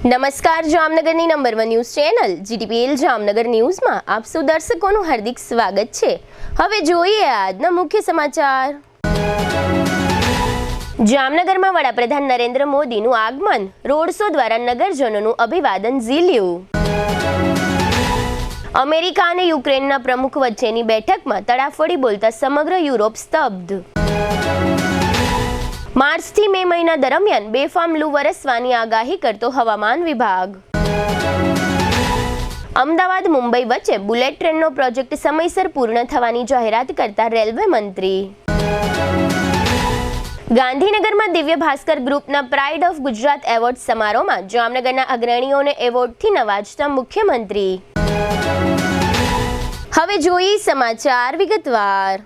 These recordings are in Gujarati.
નમસ્કાર, જામનગરની number 1 news channel GTPL Jamnagar ન્યૂઝમાં આપ સૌ દર્શકોનું હાર્દિક સ્વાગત છે। હવે જોઈએ આજના મુખ્ય સમાચાર। જામનગરમાં વડાપ્રધાન નરેન્દ્ર મોદીનું આગમન, રોડ શો દ્વારા નગરજનોનું અભિવાદન ઝીલ્યું। અમેરિકા અને યુક્રેનના પ્રમુખ વચ્ચેની બેઠકમાં તડાફડી બોલતા સમગ્ર યુરોપ સ્તબ્ધ। માર્ચથી મે મહિના દરમિયાન બેફામ લૂ વરસવાની આગાહી કરતો હવામાન વિભાગ। અમદાવાદ મુંબઈ વચ્ચે બુલેટ ટ્રેનનો પ્રોજેક્ટ સમયસર પૂર્ણ થવાની જાહેરાત કરતા રેલવે મંત્રી। ગાંધીનગરમાં દિવ્ય ભાસ્કર ગ્રુપના પ્રાઇડ ઓફ ગુજરાત એવોર્ડ સમારોહમાં જામનગરના અગ્રણીઓને એવોર્ડથી નવાજતા મુખ્યમંત્રી। હવે જોઈએ સમાચાર વિગતવાર।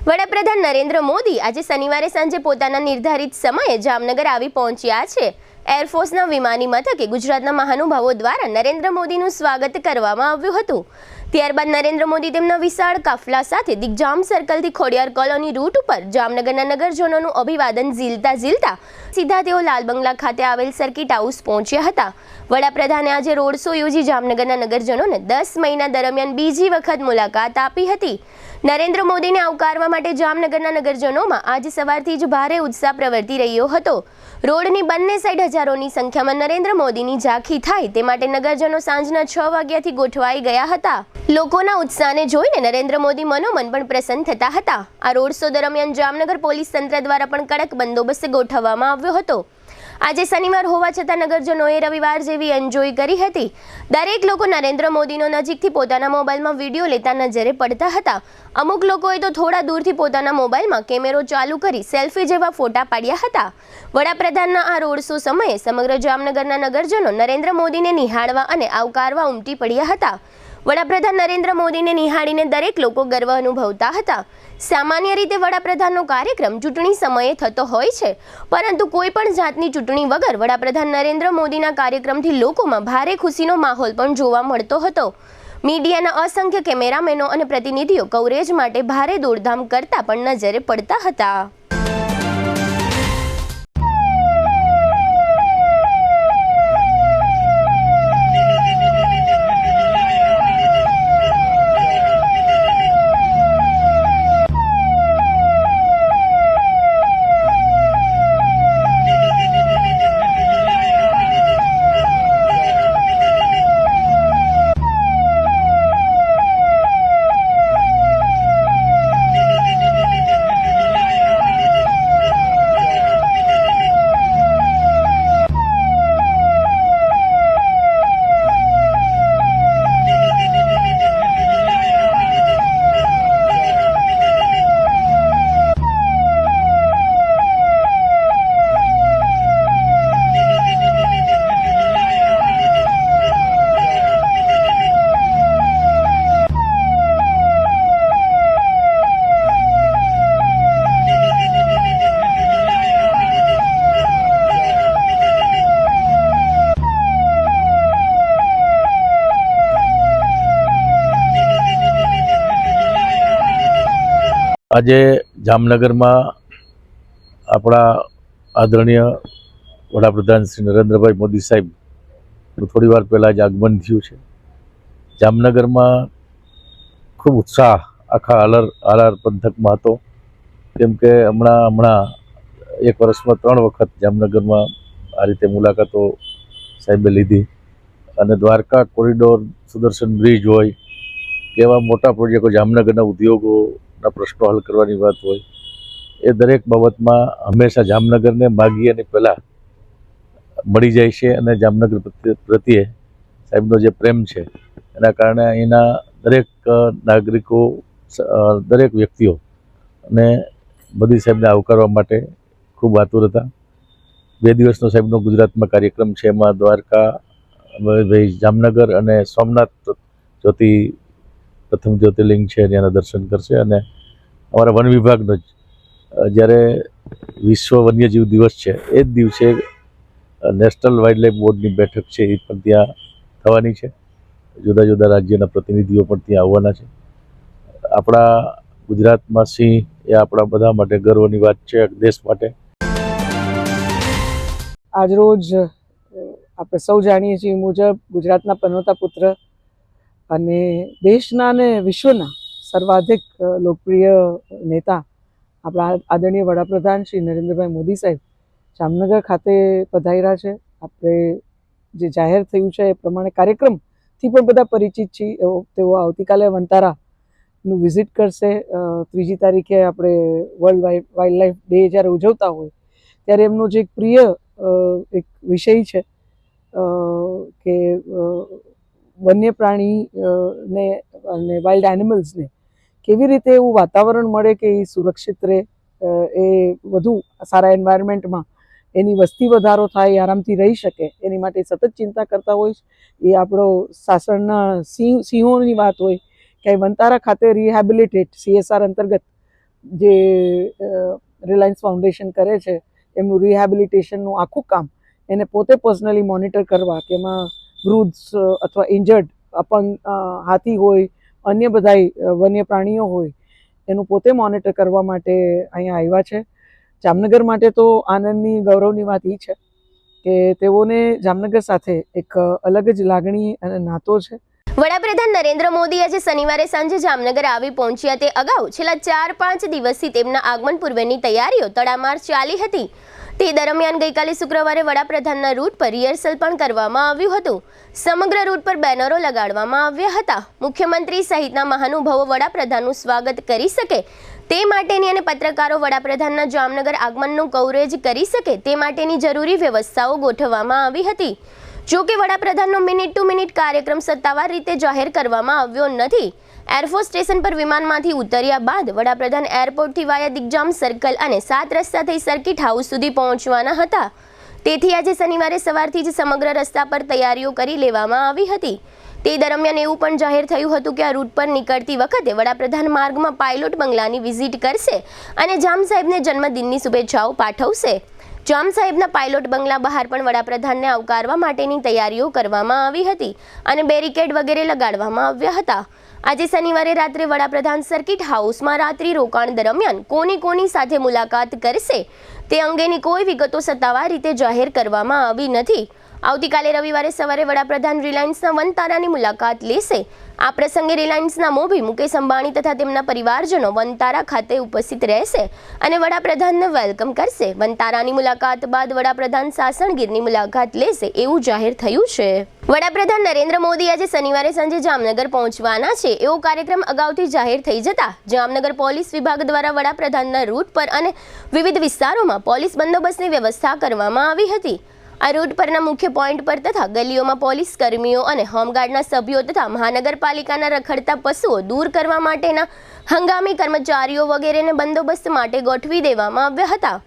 વડાપ્રધાન નરેન્દ્ર મોદી આજે શનિવારે સાંજે પોતાના નિર્ધારિત સમયે જામનગર આવી પહોંચ્યા છે। એરફોર્સના વિમાની મથકે ગુજરાતના મહાનુભાવો દ્વારા નરેન્દ્ર મોદીનું સ્વાગત કરવામાં આવ્યું હતું। ત્યારબાદ નરેન્દ્ર મોદી તેમના વિશાળ કાફલા સાથે દિગ્જામ સર્કલથી ખોડિયાર કોલોની રૂટ ઉપર જામનગરના નગરજનોનું અભિવાદન ઝીલતા સીધા તેઓ લાલ બંગલા ખાતે આવેલ સર્કિટ હાઉસ પહોંચ્યા હતા। વડાપ્રધાને આજે રોડ શો યોજી જામનગરના નગરજનોને 10 મહિના દરમિયાન બીજી વખત મુલાકાત આપી હતી। નરેન્દ્ર મોદીને આવકારવા માટે જામનગરના નગરજનોમાં આજ સવારથી જ ભારે ઉત્સાહ પ્રવર્તી રહ્યો હતો। રોડની બંને સાઈડ હજારોની સંખ્યામાં નરેન્દ્ર મોદીની ઝાંખી થાય તે માટે નગરજનો સાંજના 6 વાગ્યાથી ગોઠવાઈ ગયા હતા। લોકોના ઉત્સાહને જોઈને નરેન્દ્ર મોદી મનોમન પણ પ્રસન્ન થતા હતા। આ રોડ શો દરમિયાન જામનગર પોલીસ તંત્ર દ્વારા પણ કડક બંદોબસ્ત ગોઠવવામાં આવ્યો હતો। આજે શનિવાર હોવા છતાં નગરજનોએ રવિવાર જેવી એન્જોય કરી હતી। દરેક લોકો નરેન્દ્ર મોદીનો નજીકથી પોતાના મોબાઈલમાં વિડીયો લેતા નજરે પડતા હતા। અમુક લોકોએ તો થોડા દૂરથી પોતાના મોબાઈલમાં કેમેરો ચાલુ કરી સેલ્ફી જેવા ફોટા પાડ્યા હતા। વડાપ્રધાનના આ રોડ શો સમયે સમગ્ર જામનગરના નગરજનો નરેન્દ્ર મોદીને નિહાળવા અને આવકારવા ઉમટી પડ્યા હતા। વડાપ્રધાન નરેન્દ્ર મોદીને નિહાળીને દરેક લોકો ગર્વ અનુભવતા હતા। સામાન્ય રીતે વડાપ્રધાનનો કાર્યક્રમ ચૂંટણી સમયે થતો હોય છે, પરંતુ કોઈ પણ જાતની ચૂંટણી વગર વડાપ્રધાન નરેન્દ્ર મોદીના કાર્યક્રમથી લોકોમાં ભારે ખુશીનો માહોલ પણ જોવા મળતો હતો। મીડિયાના અસંખ્ય કેમેરામેનો અને પ્રતિનિધિઓ કવરેજ માટે ભારે દોડધામ કરતા પણ નજરે પડતા હતા। આજે જામનગરમાં આપણા આદરણીય વડાપ્રધાન શ્રી નરેન્દ્રભાઈ મોદી સાહેબનું થોડી વાર પહેલાં જ આગમન થયું છે। જામનગરમાં ખૂબ ઉત્સાહ આખા આલાર પંથકમાં હતો, કેમ કે હમણાં 1 વર્ષમાં 3 વખત જામનગરમાં આ રીતે મુલાકાતો સાહેબે લીધી અને દ્વારકા કોરિડોર, સુદર્શન બ્રિજ હોય કે એવા મોટા પ્રોજેક્ટો, જામનગરના ઉદ્યોગોના પ્રશ્નો હલ કરવાની વાત હોય, એ દરેક બાબતમાં હંમેશા જામનગરને માગી અને પહેલાં મળી જાય છે। અને જામનગર પ્રત્યે સાહેબનો જે પ્રેમ છે એના કારણે અહીંના દરેક નાગરિકો, દરેક વ્યક્તિઓ અને મોદી સાહેબને આવકારવા માટે ખૂબ આતુર હતા। 2 દિવસનો સાહેબનો ગુજરાતમાં કાર્યક્રમ છે, એમાં દ્વારકા, જામનગર અને સોમનાથ પ્રથમ જ્યોતિર્લિંગ છે ત્યાંના દર્શન કરશે। અને અમારા વન વિભાગનો જ જ્યારે વિશ્વ વન્યજીવ દિવસ છે એ જ દિવસે નેશનલ વાઇલ્ડલાઇફ બોર્ડની બેઠક છે એ પણ ત્યાં થવાની છે। જુદા જુદા રાજ્યના પ્રતિનિધિઓ પણ ત્યાં આવવાના છે। આપણા ગુજરાતમાં સિંહ એ આપણા બધા માટે ગર્વની વાત છે, દેશ માટે। આજરોજ આપણે સૌ જાણીએ છીએ મુજબ ગુજરાતના પનોતા પુત્ર અને દેશના અને વિશ્વના સર્વાધિક લોકપ્રિય નેતા આપણા આદરણીય વડાપ્રધાન શ્રી નરેન્દ્રભાઈ મોદી સાહેબ જામનગર ખાતે પધાર્યા છે. આપણે જે જાહેર થયું છે એ પ્રમાણે કાર્યક્રમથી પણ બધા પરિચિત છીએ. તેઓ આવતીકાલે વનતારાનું વિઝિટ કરશે. 3જી તારીખે આપણે વર્લ્ડ વાઇલ્ડ લાઈફ ડે જ્યારે ઉજવતા હોય ત્યારે એમનો જે એક પ્રિય એક વિષય છે કે વન્ય પ્રાણી ને અને વાઇલ્ડ એનિમલ્સને કેવી રીતે એવું વાતાવરણ મળે કે એ સુરક્ષિત રહે, એ વધુ સારા એન્વાયરમેન્ટમાં એની વસ્તી વધારો થાય, આરામથી રહી શકે, એની માટે સતત ચિંતા કરતા હોય. એ આપણો સાસણના સિંહોની વાત હોય કે વનતારા ખાતે રિહેબિલિટેટ CSR અંતર્ગત જે રિલાયન્સ ફાઉન્ડેશન કરે છે એમનું રિહેબિલિટેશનનું આખું કામ એને પોતે પર્સનલી મોનિટર કરવા, કે એમાં વૃદ્ધ અથવા ઇન્જર્ડ અપંગ હાથી હોય, અન્ય બધા વન્ય પ્રાણીઓ હોય, એનું પોતે મોનિટર કરવા માટે અહીંયા આવ્યા છે. જામનગર માટે તો આનંદની ગૌરવની વાત એ છે કે તેઓને જામનગર સાથે એક અલગ જ લાગણી અને નાતો છે. વડાપ્રધાન નરેન્દ્ર મોદી આજે શનિવારે સાંજે જામનગર આવી પહોંચ્યા તે અગાઉ છેલ્લા 4-5 દિવસથી તેમના આગમન પૂર્વેની તૈયારીઓ તડામાર ચાલી હતી. તે દરમિયાન ગઈકાલે શુક્રવારે વડાપ્રધાનના રૂટ પર રિહર્સલ પણ કરવામાં આવ્યું હતું. સમગ્ર રૂટ પર બેનરો લગાડવામાં આવ્યા હતા. મુખ્યમંત્રી સહિતના મહાનુભાવો વડાપ્રધાનનું સ્વાગત કરી શકે તે માટેની અને પત્રકારો વડાપ્રધાનના જામનગર આગમનનું કવરેજ કરી શકે તે માટેની જરૂરી વ્યવસ્થાઓ ગોઠવવામાં આવી હતી. જો કે વડાપ્રધાનનો મિનિટ ટુ મિનિટ કાર્યક્રમ સત્તાવાર રીતે જાહેર કરવામાં આવ્યો નથી. એરફોર્સ સ્ટેશન પર વિમાનમાંથી ઉતર્યા બાદ વડાપ્રધાન એરપોર્ટથી વાયા દિગ્જામ સર્કલ અને 7 રસ્તા થઈ સર્કિટ હાઉસ સુધી પહોંચવાના હતા. તેથી આજે શનિવારે સવારથી જ સમગ્ર રસ્તા પર તૈયારીઓ કરી લેવામાં આવી હતી. તે દરમિયાન એવું પણ જાહેર થયું હતું કે આ રૂટ પર નીકળતી વખતે વડાપ્રધાન માર્ગમાં પાયલોટ બંગલાની વિઝિટ કરશે અને જામ સાહેબને જન્મદિનની શુભેચ્છાઓ પાઠવશે. જામ સાહેબના પાયલોટ બંગલા બહાર પણ વડાપ્રધાનને આવકારવા માટેની તૈયારીઓ કરવામાં આવી હતી અને બેરિકેડ વગેરે લગાડવામાં આવ્યા હતા. આજે શનિવારે રાત્રે વડાપ્રધાન સર્કિટ હાઉસમાં રાત્રિ રોકાણ દરમિયાન કોની સાથે મુલાકાત કરશે તે અંગેની કોઈ વિગતો સત્તાવાર રીતે જાહેર કરવામાં આવી નથી. આવતીકાલે રવિવારે સવારે વડાપ્રધાન રિલાયન્સના વનતારાની મુલાકાત લેશે. આ પ્રસંગે રિલાયન્સના મોભી મુકેશ અંબાણી તથા તેમના પરિવારજનો વનતારા ખાતે ઉપસ્થિત રહેશે અને વડાપ્રધાનને વેલકમ કરશે. વનતારાની મુલાકાત બાદ વડાપ્રધાન સાસણગીરની મુલાકાત લેશે એવું જાહેર થયું છે. વડાપ્રધાન નરેન્દ્ર મોદી આજે શનિવારે સાંજે જામનગર પહોંચવાના છે એવો કાર્યક્રમ અગાઉથી જાહેર થઈ જતા જામનગર પોલીસ વિભાગ દ્વારા વડાપ્રધાનના રૂટ પર અને વિવિધ વિસ્તારોમાં પોલીસ બંદોબસ્તની વ્યવસ્થા કરવામાં આવી હતી. આ રૂટ પરના મુખ્ય પોઈન્ટ પર તથા ગલીઓમાં પોલીસ કર્મીઓ અને હોમગાર્ડના સભ્યો તથા મહાનગરપાલિકાના રખડતા પશુઓ દૂર કરવા માટેના હંગામી કર્મચારીઓ વગેરેને બંદોબસ્ત માટે ગોઠવી દેવામાં આવ્યા હતા.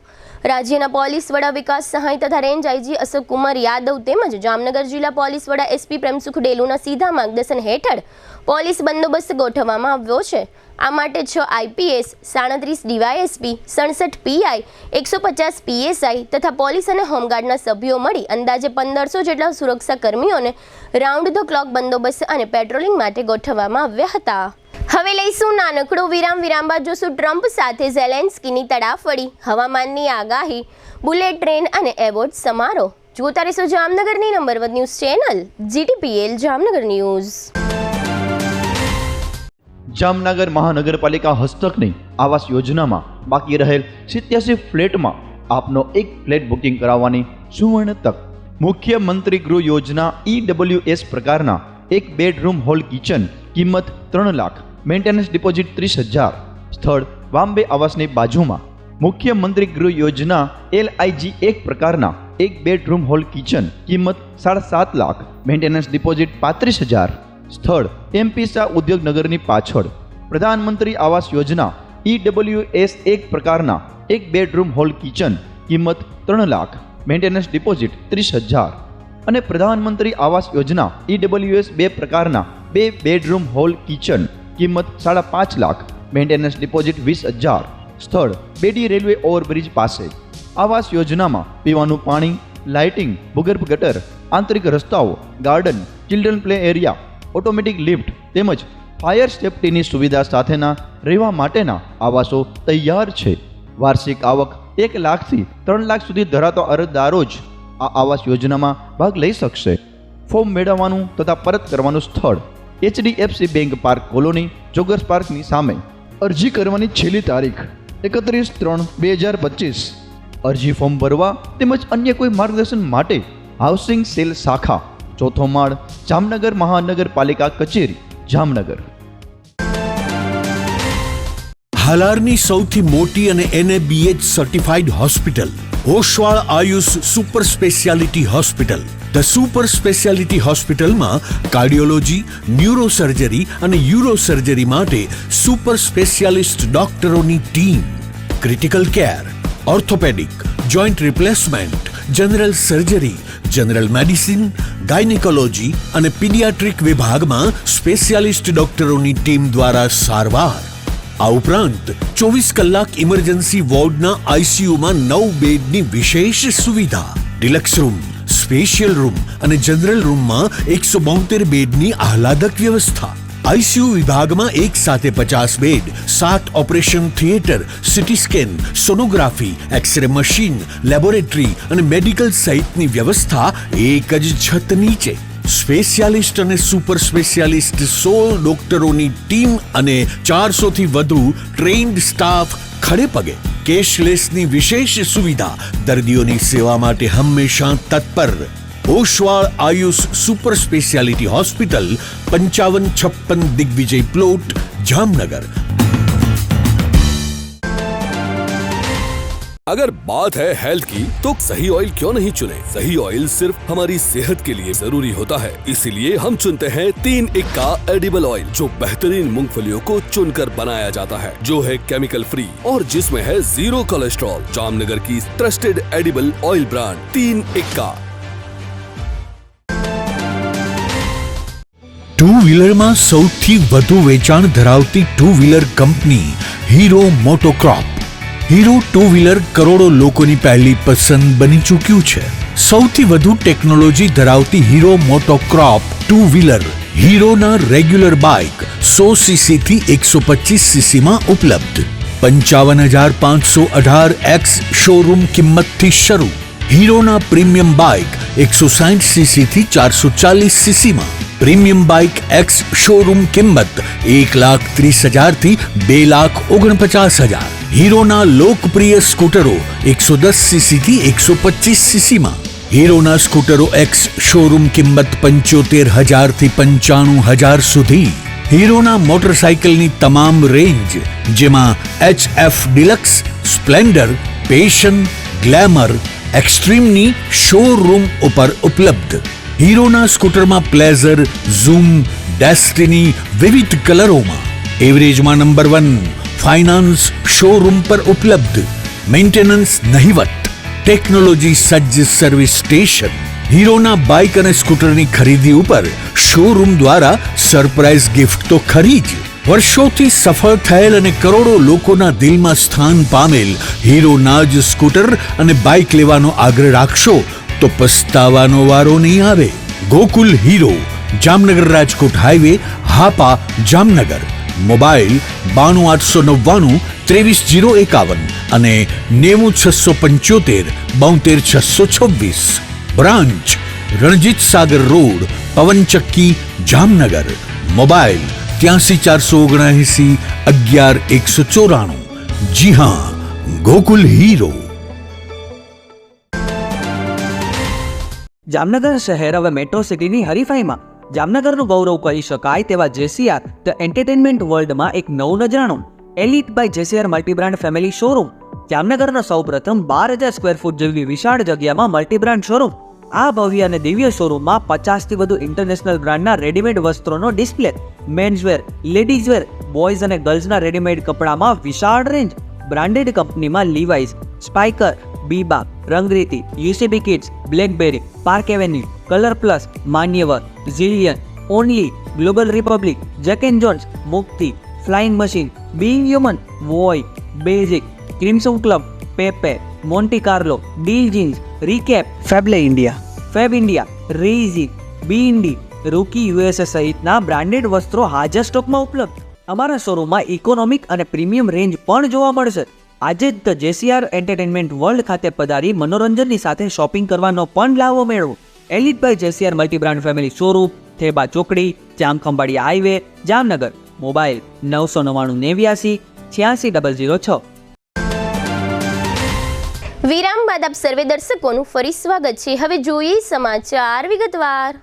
રાજ્યના પોલીસ વડા વિકાસ સહાય તથા રેન્જ IG અશોક કુમાર યાદવ તેમજ જામનગર જિલ્લા પોલીસ વડા SP પ્રેમસુખ ડેલુના સીધા માર્ગદર્શન હેઠળ પોલીસ બંદોબસ્ત ગોઠવવામાં આવ્યો છે. આ માટે 6 IPS, 37 DYSP, 67 PI, 150 PSI તથા પોલીસ અને હોમગાર્ડના સભ્યો મળી અંદાજે 1500 જેટલા સુરક્ષા કર્મીઓને રાઉન્ડ ધ ક્લોક બંદોબસ્ત અને પેટ્રોલિંગ માટે ગોઠવવામાં આવ્યા હતા. હવે લઈશું નાનકડો વિરામ બાદ જોશું ટ્રમ્પ સાથે ઝેલેન્સ્કીની તડાફડી, હવામાનની આગાહી, બુલેટ ટ્રેન અને એવોર્ડ સમારોહ. જોતા રહેશો જામનગરની number 1 news channel GTPL Jamnagar news. Jamnagar મહાનગરપાલિકા હસ્તકની આવાસ યોજનામાં બાકી રહેલ 87 ફ્લેટમાં આપનો એક ફ્લેટ બુકિંગ કરાવવાની સુવર્ણ તક. મુખ્યમંત્રી ગૃહ યોજના EWS પ્રકારના એક બેડરૂમ હોલ કિચન, કિંમત 3 લાખ, મેન્ટેનન્સ ડિપોઝિટ 30,000. સ્થળ બોમ્બે આવાસની બાજુમાં. મુખ્યમંત્રી ગૃહ યોજના LIG એક પ્રકારના એક બેડરૂમ હોલ કિચન, કિંમત 7.5 લાખ, મેન્ટેનન્સ ડિપોઝિટ 35,000. સ્થળ MP શાહ ઉદ્યોગનગરની પાછળ. પ્રધાનમંત્રી આવાસ યોજના EWS એક પ્રકારના એક બેડરૂમ હોલ કિચન, કિંમત 3 લાખ, મેન્ટેનન્સ ડિપોઝિટ 30,000. અને પ્રધાનમંત્રી આવાસ યોજના EWS 2 પ્રકારના 2 બેડરૂમ હોલ કિચન, કિંમત 5.5 લાખ, મેન્ટેનન્સ ડિપોઝિટ 20,000. સ્થળ બેડી રેલવે ઓવરબ્રિજ પાસે. આવાસ યોજનામાં પીવાનું પાણી, લાઇટિંગ, ભૂગર્ભ ગટર, આંતરિક રસ્તાઓ, garden, children play area, automatic lift તેમજ ફાયર સેફ્ટીની સુવિધા સાથેના રહેવા માટેના આવાસો તૈયાર છે. વાર્ષિક આવક 1 લાખથી 3 લાખ સુધી ધરાવતા અરજદારો જ આ આવાસ યોજનામાં ભાગ લઈ શકશે. ફોર્મ મેળવવાનું તથા પરત કરવાનું સ્થળ HDFC bank park colony, joggers પાર્કની સામે. અરજી કરવાની છેલ્લી તારીખ 31/3/2025. અરજી ફોર્મ ભરવા તેમજ અન્ય કોઈ માર્ગદર્શન માટે હાઉસિંગ સેલ શાખા, 4થો માળ, જામનગર મહાનગરપાલિકા કચેરી, જામનગર. હાલારની સૌથી મોટી અને NABH certified hospital Oshwal Ayush super speciality hospital. The super speciality હોસ્પિટલમાં કાર્ડિયોલોજી, ન્યુરોસર્જરી અને યુરોસર્જરી માટે સુપર સ્પેશિયાલિસ્ટ ડોક્ટરોની team, critical care, orthopaedic, joint replacement, general surgery, general medicine, gynaecology અને પીડિયાટ્રિક વિભાગમાં સ્પેશિયાલિસ્ટ ડોક્ટરોની ટીમ દ્વારા સારવાર. આ ઉપરાંત 24 કલાક ઇમરજન્સી વોર્ડના ICUમાં 9 બેડની વિશેષ સુવિધા, ડિલક્સ રૂમ, સ્પેશિયલ રૂમ અને જનરલ રૂમમાં 172 બેડની આહલાદક વ્યવસ્થા. ICU વિભાગમાં એક સાથે 50 bed, 7 operation theatre, CT scan, sonography, X ray machine, laboratory અને મેડિકલ સહિતની વ્યવસ્થા એક જ છત નીચે. સ્પેશિયાલિસ્ટ અને સુપર સ્પેશિયાલિસ્ટ 16 ડોક્ટરોની ટીમ અને 400 થી વધુ ટ્રેન્ડ સ્ટાફ ખડે પગે. કેશલેસની વિશેષ સુવિધા, દર્દીઓની સેવા માટે હંમેશા તત્પર. Oshwal Ayush super speciality hospital, 5556 Digvijay plot, Jamnagar. अगर बात है हेल्थ की तो सही ऑयल क्यों नहीं चुने? सही ऑयल सिर्फ हमारी सेहत के लिए जरूरी होता है, इसीलिए हम चुनते हैं 3 इक्का एडिबल ऑयल, जो बेहतरीन मूंगफलियों को चुनकर बनाया जाता है, जो है केमिकल फ्री और जिसमें है 0 कोलेस्ट्रॉल. जामनगर की ट्रस्टेड एडिबल ऑयल ब्रांड 3 इक्का. ટુ વ્હીલરમાં સૌથી વધુ વેચાણ ધરાવતી ટુ વ્હીલર કંપની Hero MotoCorp. Hero two wheeler કરોડો લોકોની પહેલી પસંદ બની ચૂક્યું છે. સૌથી વધુ ટેકનોલોજી ધરાવતી હીરો મોટોક્રોપ ટુ વ્હીલર હીરોના રેગ્યુલર બાઇક 100cc થી 125cc માં ઉપલબ્ધ. 55,518 શોરૂમ કિંમતથી શરૂ. હીરોના પ્રીમિયમ બાઇક 160cc થી 440cc માં. પ્રીમિયમ બાઇક એક્સ શોરૂમ કિંમત 1,30,000 થી 2,49,000. હીરોના લોકપ્રિય સ્કૂટરો 110cc થી 125cc માં. હીરોના સ્કૂટરો એક્સ શોરૂમ કિંમત 75,000 થી 95,000 સુધી. હીરોના મોટરસાઇકલની તમામ રેન્જ, જેમાં HF Deluxe, Splendor, Passion, Glamour, એક્સ્ટ્રીમની શોરૂમ ઉપર ઉપલબ્ધ. હીરોના સ્કૂટરમાં પ્લેઝર, ઝૂમ, ડેસ્ટિની વિવિધ કલરોમાં. એવરેજમાં નંબર 1. ફાઇનાન્સ શોરૂમ પર ઉપલબ્ધ. મેન્ટેનન્સ નહિવત. ટેકનોલોજી સજ્જ સર્વિસ સ્ટેશન. હીરોના બાઇક અને સ્કૂટરની ખરીદી ઉપર શોરૂમ દ્વારા સરપ્રાઇઝ ગિફ્ટ તો ખરી જ. વર્ષોથી સફળ થયેલ અને કરોડો લોકોના દિલમાં સ્થાન પામેલ હીરોના જ સ્કૂટર અને બાઇક લેવાનો આગ્રહ રાખશો તો પસ્તાવાનો વારો નહીં આવે. Gokul hero, Jamnagar Rajkot highway, Hapa, Jamnagar. Mobile 92 899 23 051 અને 90 675 72 626. Branch Ranjit Sagar road, પવનચક્કી, Jamnagar. Mobile 83 479 11 194. જી હા, ગોકુલ હીરો. જામનગર શહેર હવે મેટ્રો સિટીની હરીફાઈમાં જામનગરનું ગૌરવ કરી શકાય તેવા JCR ધ એન્ટરટેનમેન્ટ વર્લ્ડમાં એક નવું નજરાણું elite by JCR multi brand family showroom. જામનગરના સૌપ્રથમ 12,000 સ્ક્વેર ફૂટ જેવી વિશાળ જગ્યામાં મલ્ટીબ્રાન્ડ શોરૂમ. આ ભવ્ય અને દિવ્ય શોરૂમમાં 50થી વધુ ઇન્ટરનેશનલ બ્રાન્ડના રેડીમેડ વસ્ત્રોનો ડિસ્પ્લે, મેન્સવેર, લેડીઝવેર, બોયઝ અને ગર્લ્સના રેડીમેડ કપડામાં વિશાળ રેન્જ. બ્રાન્ડેડ કંપનીમાં Levi's, Spykar, Biba, Rangriti, UCB kids, Blackberry, Park Avenue, Colour Plus, Manyavar, Zillion, Only, Global Republic, Jack and Jones, Mukti, Flying Machine, Being Human, Voi, Basic, Crimson Club, Pepe, Monte Carlo, Deal Jeans, Recap, ફેબલે ઇન્ડિયા, ફેબ ઇન્ડિયા, રેઝી, બીઇન્ડી, રૂકી USA સહિતના બ્રાન્ડેડ વસ્ત્રો હાજર સ્ટોકમાં ઉપલબ્ધ. અમારા શોરૂમમાં ઇકોનોમિક અને પ્રીમિયમ રેન્જ પણ જોવા મળશે. આજે જ ધ જેસીઆર એન્ટરટેનમેન્ટ વર્લ્ડ ખાતે પધારી મનોરંજનની સાથે શોપિંગ કરવાનો પણ લાવો મેળવો. Elite by JCR multi brand family showroom, Theba ચોકડી, જામખંભાળિયા હાઈવે, જામનગર. મોબાઈલ 999 86 006. વિરામ બાદ આપ સર્વે દર્શકોનું ફરી સ્વાગત છે. હવે જોઈએ સમાચાર વિગતવાર.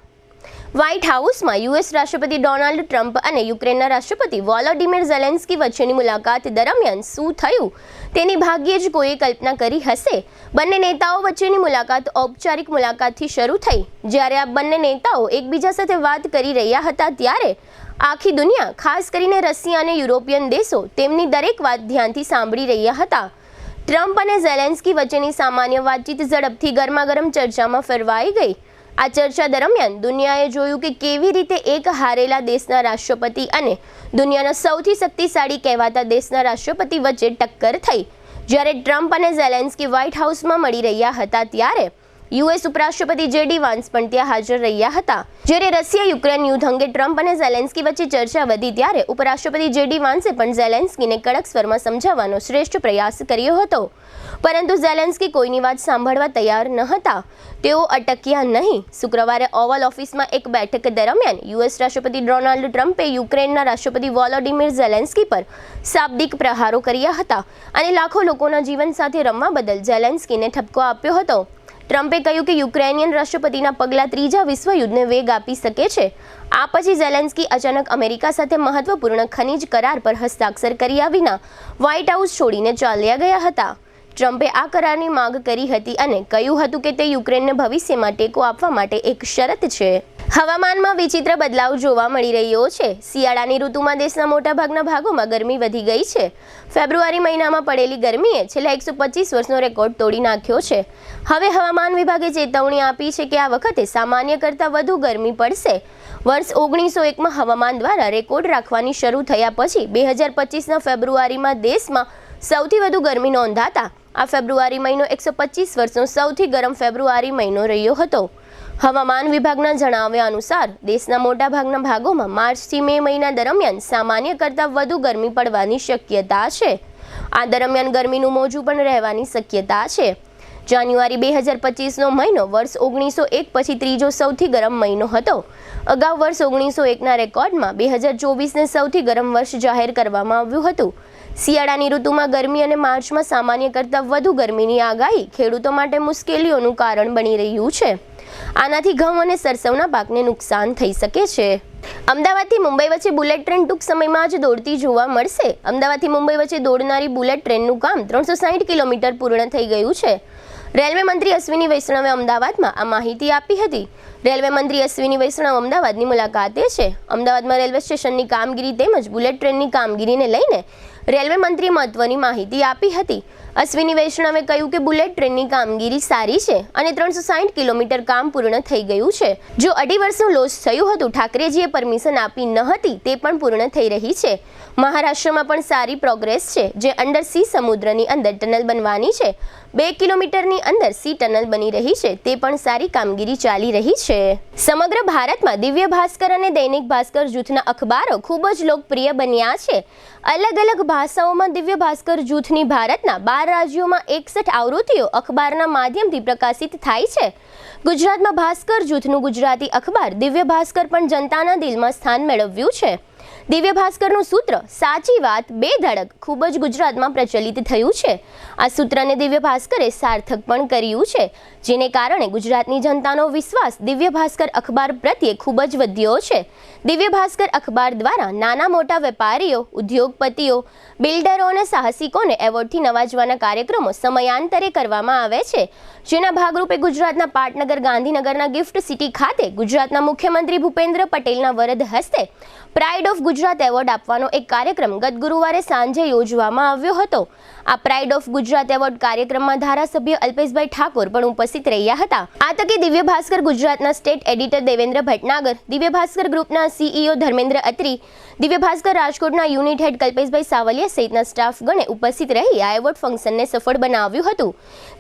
વ્હાઇટ હાઉસમાં યુએસ રાષ્ટ્રપતિ ડોનાલ્ડ ટ્રમ્પ અને યુક્રેનના રાષ્ટ્રપતિ વોલોડિમીર ઝેલેન્સ્કી વચ્ચેની મુલાકાત દરમિયાન શું થયું તેની ભાગ્યે જ કોઈએ કલ્પના કરી હશે. બંને નેતાઓ વચ્ચેની મુલાકાત ઔપચારિક મુલાકાતથી શરૂ થઈ. જ્યારે આ બંને નેતાઓ એકબીજા સાથે વાત કરી રહ્યા હતા ત્યારે આખી દુનિયા, ખાસ કરીને રશિયા અને યુરોપિયન દેશો તેમની દરેક વાત ધ્યાનથી સાંભળી રહ્યા હતા. ટ્રમ્પ અને ઝેલેન્સ્કી વચ્ચેની સામાન્ય વાતચીત ઝડપથી ગરમાગરમ ચર્ચામાં ફેરવાઈ ગઈ. આ ચર્ચા દરમિયાન દુનિયાએ જોયું કે કેવી રીતે એક હારેલા દેશના રાષ્ટ્રપતિ અને દુનિયાના સૌથી શક્તિશાળી કહેવાતા દેશના રાષ્ટ્રપતિ વચ્ચે ટક્કર થઈ. જ્યારે ટ્રમ્પ અને ઝેલેન્સ્કી વ્હાઇટ હાઉસમાં મળી રહ્યા હતા ત્યારે યુએસ ઉપરાષ્ટ્રપતિ જેડી વાન્સ પણ ત્યાં હાજર રહ્યા હતા. જ્યારે રશિયા યુક્રેન યુદ્ધ અંગે ટ્રમ્પ અને ઝેલેન્સ્કી વચ્ચે ચર્ચા વધી ત્યારે ઉપરાષ્ટ્રપતિ જેડી વાન્સે પણ ઝેલેન્સ્કીને કડક સ્વરમાં સમજાવવાનો શ્રેષ્ઠ પ્રયાસ કર્યો હતો. પરંતુ ઝેલેન્સ્કી કોઈની વાત સાંભળવા તૈયાર ન હતા. તેઓ અટક્યા નહીં. શુક્રવારે ઓવલ ઓફિસમાં એક બેઠક દરમિયાન યુએસ રાષ્ટ્રપતિ ડોનાલ્ડ ટ્રમ્પે યુક્રેનના રાષ્ટ્રપતિ વોલોડિમીર ઝેલેન્સ્કી પર શાબ્દિક પ્રહારો કર્યા હતા અને લાખો લોકોના જીવન સાથે રમવા બદલ ઝેલેન્સ્કીને ઠપકો આપ્યો હતો. ટ્રમ્પે કહ્યું કે યુક્રેનિયન રાષ્ટ્રપતિના પગલાં ત્રીજા વિશ્વયુદ્ધને વેગ આપી શકે છે. આ પછી ઝેલેન્સ્કી અચાનક અમેરિકા સાથે મહત્વપૂર્ણ ખનીજ કરાર પર હસ્તાક્ષર કર્યા વિના વ્હાઇટ હાઉસ છોડીને ચાલ્યા ગયા હતા. ટ્રમ્પે આ કરારની માંગ કરી હતી અને કહ્યું હતું કે તે યુક્રેનને ભવિષ્યમાં ટેકો આપવા માટે એક શરત છે. હવામાનમાં વિચિત્ર બદલાવ જોવા મળી રહ્યો છે. શિયાળાની ઋતુમાં દેશના મોટાભાગના ભાગોમાં ગરમી વધી ગઈ છે. ફેબ્રુઆરી મહિનામાં પડેલી ગરમીએ છેલ્લા 125 વર્ષનો રેકોર્ડ તોડી નાખ્યો છે. હવે હવામાન વિભાગે ચેતવણી આપી છે કે આ વખતે સામાન્ય કરતાં વધુ ગરમી પડશે. વર્ષ 1901માં હવામાન દ્વારા રેકોર્ડ રાખવાની શરૂ થયા પછી 2025ના ફેબ્રુઆરીમાં દેશમાં સૌથી વધુ ગરમી નોંધાતા આ ફેબ્રુઆરી મહિનો 125 વર્ષનો સૌથી ગરમ ફેબ્રુઆરી મહિનો રહ્યો હતો. હવામાન વિભાગના જણાવ્યા અનુસાર દેશના મોટાભાગના ભાગોમાં માર્ચથી મે મહિના દરમિયાન સામાન્ય કરતાં વધુ ગરમી પડવાની શક્યતા છે. આ દરમિયાન ગરમીનું મોજું પણ રહેવાની શક્યતા છે. જાન્યુઆરી 2025નો મહિનો વર્ષ 1901 પછી ત્રીજો સૌથી ગરમ મહિનો હતો. અગાઉ વર્ષ 1901ના રેકોર્ડમાં 2024ને સૌથી ગરમ વર્ષ જાહેર કરવામાં આવ્યું હતું. શિયાળાની ઋતુમાં ગરમી અને માર્ચમાં સામાન્ય કરતાં વધુ ગરમીની આગાહી ખેડૂતો માટે મુશ્કેલીઓનું કારણ બની રહ્યું છે. આનાથી ઘઉં અને સરસવના પાકને નુકસાન થઈ શકે છે. અમદાવાદથી મુંબઈ વચ્ચે બુલેટ ટ્રેન ટૂંક સમયમાં જ દોડતી જોવા મળશે. અમદાવાદથી મુંબઈ વચ્ચે દોડનારી બુલેટ ટ્રેનનું કામ 360 કિલોમીટર પૂર્ણ થઈ ગયું છે. રેલવે મંત્રી અશ્વિની વૈષ્ણવે અમદાવાદમાં આ માહિતી આપી હતી. રેલવે મંત્રી અશ્વિની વૈષ્ણવ અમદાવાદની મુલાકાતે છે. અમદાવાદમાં રેલવે સ્ટેશનની કામગીરી તેમજ બુલેટ ટ્રેનની કામગીરીને લઈને રેલવે મંત્રીએ મહત્વની માહિતી આપી હતી. અશ્વિની વૈષ્ણવે કહ્યું કે બુલેટ ટ્રેનની કામગીરી સારી છે અને 360 કિલોમીટર કામ પૂર્ણ થઈ ગયું છે. જો 2.5 વર્ષનું લોસ થયું હતું, ઠાકરેજીએ પરમિશન આપી ન હતી, તે પણ પૂર્ણ થઈ રહી છે. મહારાષ્ટ્રમાં પણ સારી પ્રોગ્રેસ છે, જે અંડર સી સમુદ્રની અંદર ટનલ બનવાની છે. 2 કિલોમીટરની અંદર સી ટનલ બની રહી છે, તે પણ સારી કામગીરી ચાલી રહી છે. સમગ્ર ભારતમાં દિવ્ય ભાસ્કર અને દૈનિક ભાસ્કર જૂથના અખબારો ખૂબ જ લોકપ્રિય બન્યા છે. અલગ અલગ ભાષાઓમાં દિવ્ય ભાસ્કર જૂથની ભારતના 12 રાજ્યોમાં 61 આવૃત્તિઓ અખબારના માધ્યમથી પ્રકાશિત થાય છે. ગુજરાતમાં ભાસ્કર જૂથનું ગુજરાતી અખબાર દિવ્ય ભાસ્કર પણ જનતાના દિલમાં સ્થાન મેળવ્યું છે. દિવ્ય ભાસ્કરનું સૂત્ર સાચી વાત બેધડક ખૂબ જ ગુજરાતમાં પ્રચલિત થયું છે. આ સૂત્રને દિવ્ય ભાસ્કરે સાર્થક પણ કર્યું છે, જેને કારણે ગુજરાતની જનતાનો વિશ્વાસ દિવ્ય ભાસ્કર અખબાર પ્રત્યે ખૂબ જ વધ્યો છે. દિવ્ય ભાસ્કર અખબાર દ્વારા નાના મોટા વેપારીઓ, ઉદ્યોગપતિઓ, બિલ્ડરો અને સાહસિકોને એવોર્ડથી નવાજવાના કાર્યક્રમો સમયાંતરે કરવામાં આવે છે. જેના ભાગરૂપે ગુજરાતના પાટનગર ગાંધીનગરના ગિફ્ટ સિટી ખાતે ગુજરાતના મુખ્યમંત્રી ભૂપેન્દ્ર પટેલના વરદ હસ્તે પ્રાઇડ ઓફ ગુજરાત એવોર્ડ આપવાનો એક કાર્યક્રમ ગત ગુરુવારે સાંજે યોજવામાં આવ્યો હતો. આ પ્રાઇડ ઓફ ગુજરાત એવોર્ડ કાર્યક્રમમાં ધારાસભ્ય અલ્પેશભાઈ ઠાકોર પણ ઉપસ્થિત રહ્યા હતા. આ તકે દિવ્ય ભાસ્કર ગુજરાતના સ્ટેટ એડિટર દેવેન્દ્ર ભટનાગર, દિવ્ય ભાસ્કર ગ્રુપના CEO ધર્મેન્દ્ર અત્રી, દિવ્ય ભાસ્કર રાજકોટના યુનિટ હેડ કલ્પેશભાઈ સાવલિયા સહિતના સ્ટાફગણે ઉપસ્થિત રહી આ એવોર્ડ ફંક્શનને સફળ બનાવ્યું હતું.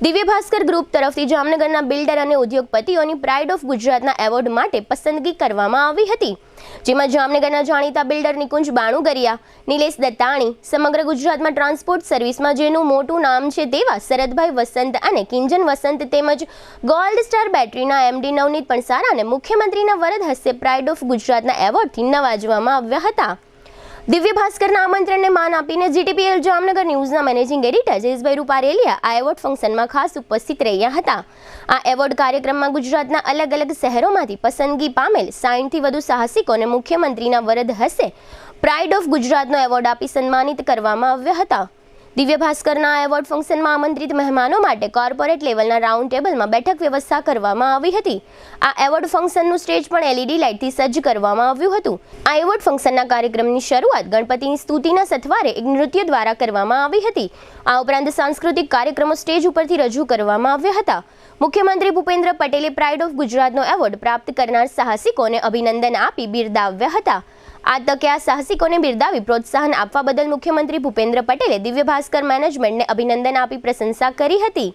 દિવ્ય ભાસ્કર ગ્રુપ તરફથી જામનગરના બિલ્ડર અને ઉદ્યોગપતિઓની પ્રાઇડ ઓફ ગુજરાતના એવોર્ડ માટે પસંદગી કરવામાં આવી હતી. જેમાં જામનગરના જાણીતા બિલ્ડર નિકુંજ બાણુગરિયા, નિલેશ દત્તાણી, સમગ્ર ગુજરાતમાં ટ્રાન્સપોર્ટ સર્વિસમાં જેનું મોટું નામ છે તેવા શરદભાઈ વસંત અને કિંજન વસંત તેમજ ગોલ્ડ સ્ટાર બેટરીના એમડી નવનીત પણસારાને મુખ્યમંત્રીના વરદ હસ્તે પ્રાઇડ ઓફ ગુજરાતના એવોર્ડથી નવાજવામાં આવ્યા હતા. દિવ્ય ભાસ્કરના આમંત્રણને માન આપીને જીટીપીએલ જામનગર ન્યૂઝના મેનેજિંગ એડિટર જયેશભાઈ રૂપારેલિયા આ એવોર્ડ ફંક્શનમાં ખાસ ઉપસ્થિત રહ્યા હતા. આ એવોર્ડ કાર્યક્રમમાં ગુજરાતના અલગ અલગ શહેરોમાંથી પસંદગી પામેલ 60થી વધુ સાહસિકોને મુખ્યમંત્રીના વરદ હસ્તે પ્રાઇડ ઓફ ગુજરાતનો એવોર્ડ આપી સન્માનિત કરવામાં આવ્યા હતા. દિવ્ય ભાસ્કરના આ એવોર્ડ ફંક્શનમાં આમંત્રિત મહેમાનો માટે કોર્પોરેટ લેવલના રાઉન્ડ ટેબલમાં બેઠક વ્યવસ્થા કરવામાં આવી હતી. આ એવોર્ડ ફંક્શનનું સ્ટેજ પણ એલઈડી લાઇટથી સજ્જ કરવામાં આવ્યું હતું. આ એવોર્ડ ફંક્શનના કાર્યક્રમની શરૂઆત ગણપતિની સ્તુતિના સથવારે એક નૃત્ય દ્વારા કરવામાં આવી હતી. આ ઉપરાંત સાંસ્કૃતિક કાર્યક્રમો સ્ટેજ ઉપરથી રજૂ કરવામાં આવ્યા હતા. મુખ્યમંત્રી ભૂપેન્દ્ર પટેલે પ્રાઇડ ઓફ ગુજરાતનો એવોર્ડ પ્રાપ્ત કરનાર સાહસિકોને અભિનંદન આપી બિરદાવ્યા હતા. આ તકે આ સાહસિકોને બિરદાવી પ્રોત્સાહન આપવા બદલ મુખ્યમંત્રી ભૂપેન્દ્ર પટેલે દિવ્ય ભાસ્કર મેનેજમેન્ટને અભિનંદન આપી પ્રશંસા કરી હતી.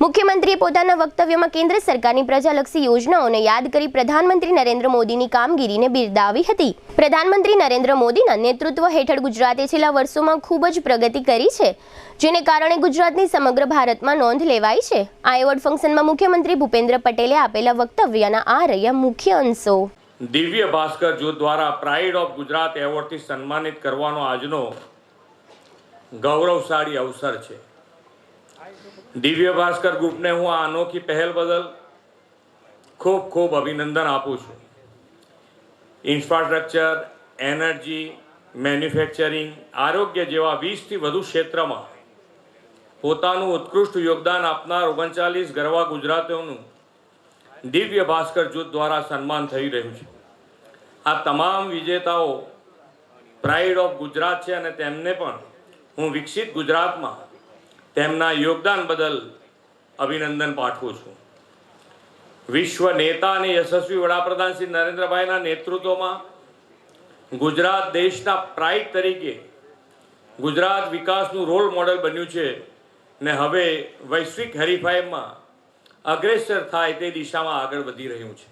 મુખ્યમંત્રીએ પોતાના વક્તવ્યમાં કેન્દ્ર સરકારની પ્રજાલક્ષી યોજનાઓને યાદ કરી પ્રધાનમંત્રી નરેન્દ્ર મોદીની કામગીરીને બિરદાવી હતી. પ્રધાનમંત્રી નરેન્દ્ર મોદીના નેતૃત્વ હેઠળ ગુજરાતે છેલ્લા વર્ષોમાં ખૂબ જ પ્રગતિ કરી છે, જેને કારણે ગુજરાતની સમગ્ર ભારતમાં નોંધ લેવાઈ છે. આ એવોર્ડ ફંક્શનમાં મુખ્યમંત્રી ભૂપેન્દ્ર પટેલે આપેલા વક્તવ્યના આ રહ્યા મુખ્ય અંશો. દિવ્ય ભાસ્કર જૂથ દ્વારા પ્રાઇડ ઓફ ગુજરાત એવોર્ડથી સન્માનિત કરવાનો આજનો ગૌરવશાળી અવસર છે. દિવ્ય ભાસ્કર ગ્રુપને હું આ અનોખી પહેલ બદલ ખૂબ ખૂબ અભિનંદન આપું છું. ઇન્ફ્રાસ્ટ્રક્ચર, એનર્જી, મેન્યુફેક્ચરિંગ, આરોગ્ય જેવા 20થી વધુ ક્ષેત્રમાં પોતાનું ઉત્કૃષ્ટ યોગદાન આપનાર 39 ગરવા ગુજરાતીઓનું દિવ્ય ભાસ્કર જૂથ દ્વારા સન્માન થઈ રહ્યું છે. આ તમામ વિજેતાઓ પ્રાઇડ ઓફ ગુજરાત છે અને તેમને પણ હું વિકસિત ગુજરાતમાં તેમના યોગદાન બદલ અભિનંદન પાઠવું છું. વિશ્વ નેતા અને યશસ્વી વડાપ્રધાન શ્રી નરેન્દ્રભાઈના નેતૃત્વમાં ગુજરાત દેશના પ્રાઇડ તરીકે ગુજરાત વિકાસનું રોલ મોડેલ બન્યું છે ને હવે વૈશ્વિક હરીફાઈમાં અગ્રેસર થાય તે દિશામાં આગળ વધી રહ્યું છે.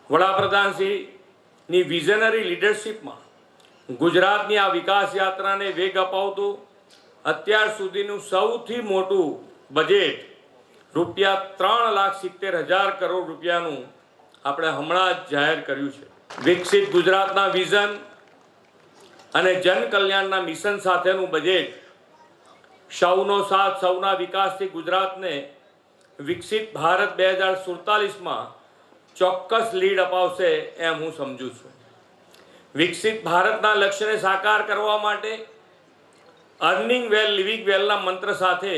વડાપ્રધાનશ્રીની વિઝનરી લીડરશિપમાં ગુજરાતની આ વિકાસ યાત્રાને વેગ અપાવતું અત્યાર સુધીનું સૌથી મોટું બજેટ ₹3,70,000 કરોડ રૂપિયાનું આપણે હમણાં જ જાહેર કર્યું છે. વિકસિત ગુજરાતના વિઝન અને જન કલ્યાણના મિશન સાથેનું બજેટ સૌનો સાથ સૌના વિકાસથી ગુજરાતને વિકસિત ભારત 2047માં ચોક્કસ લીડ અપાવશે એમ હું સમજુ છું. વિકસિત ભારતના લક્ષ્યને સાકાર કરવા માટે અર્નિંગ વેલ લિવિંગ વેલના મંત્ર સાથે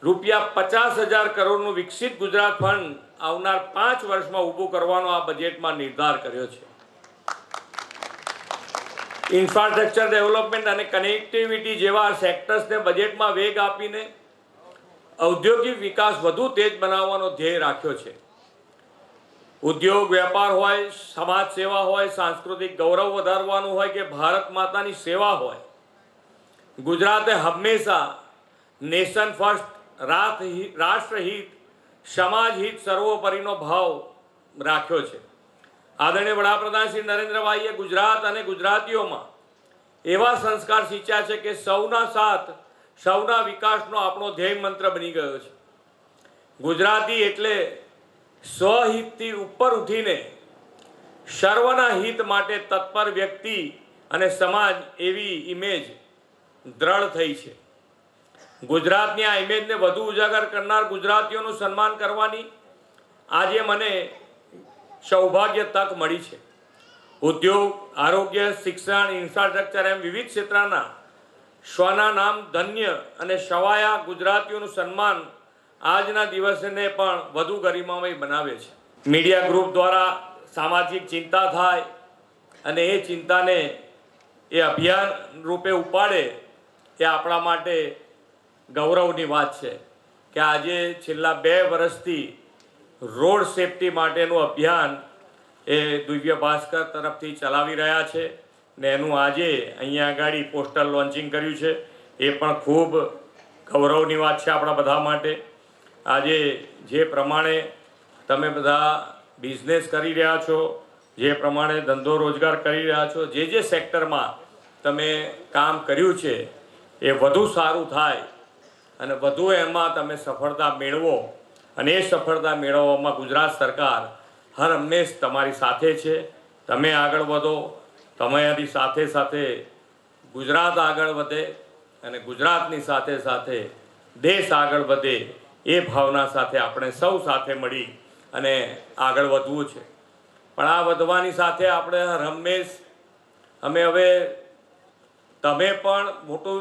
₹50,000 કરોડનું વિકસિત ગુજરાત ફંડ આવનાર 5 વર્ષમાં ઊભું કરવાનો આ બજેટમાં નિર્ધાર કર્યો છે. ઇન્ફ્રાસ્ટ્રક્ચર ડેવલપમેન્ટ અને કનેક્ટિવિટી જેવા સેક્ટર્સને બજેટમાં વેગ આપીને ઔદ્યોગિક વિકાસ વધુ તેજ બનાવવાનો ધ્યેય રાખ્યો છે. ઉદ્યોગ વેપાર હોય, સમાજ સેવા હોય, સાંસ્કૃતિક ગૌરવ વધારવાનું હોય કે ભારત માતાની સેવા હોય, ગુજરાતે હંમેશા નેશન ફર્સ્ટ, રાષ્ટ્રહિત, સમાજહિત સર્વોપરીનો ભાવ રાખ્યો છે. આદરણીય વડાપ્રધાન શ્રી નરેન્દ્રભાઈએ ગુજરાત અને ગુજરાતીઓમાં એવા સંસ્કાર સિંચ્યા છે કે સૌના સાથ સૌના વિકાસનો આપણો ધ્યેય મંત્ર બની ગયો છે. ગુજરાતી એટલે સ્વહિતથી ઉપર ઉઠીને સર્વના હિત માટે તત્પર વ્યક્તિ અને સમાજ એવી ઇમેજ દ્રઢ થઈ છે. ગુજરાતની આ ઇમેજને વધુ ઉજાગર કરનાર ગુજરાતીઓનું સન્માન કરવાની આજે મને સૌભાગ્ય તક મળી છે. ઉદ્યોગ, આરોગ્ય, શિક્ષણ, ઇન્ફ્રાસ્ટ્રક્ચર એમ વિવિધ ક્ષેત્રના સ્વના નામ ધન્ય અને સવાયા ગુજરાતીઓનું સન્માન આજના દિવસને પણ વધુ ગરિમામય બનાવે છે. મીડિયા ગ્રુપ દ્વારા સામાજિક ચિંતા થાય અને એ ચિંતાને એ અભિયાન રૂપે ઉપાડે એ આપણા માટે ગૌરવની વાત છે કે આજે છેલ્લા 2 વર્ષથી રોડ સેફટી માટેનું અભિયાન એ દિવ્ય ભાસ્કર તરફથી ચલાવી રહ્યા છે ને એનું આજે અહીંયા આગળ પોસ્ટર લોન્ચિંગ કર્યું છે. એ પણ ખૂબ ગૌરવની વાત છે આપણા બધા માટે. આજે જે પ્રમાણે તમે બધા બિઝનેસ કરી રહ્યા છો, જે પ્રમાણે ધંધો રોજગાર કરી રહ્યા છો, જે સેક્ટરમાં તમે કામ કર્યું છે એ વધુ સારું થાય અને વધુ એમાં તમે સફળતા મેળવો, અને એ સફળતા મેળવવામાં ગુજરાત સરકાર હર હંમેશ તમારી સાથે છે. તમે આગળ વધો, તમારી સાથે સાથે ગુજરાત આગળ વધે અને ગુજરાતની સાથે સાથે દેશ આગળ વધે, એ ભાવના સાથે આપણે સૌ સાથે મળી અને આગળ વધવું છે. પણ આ વધવાની સાથે આપણે હર હંમેશ હવે તમે પણ મોટું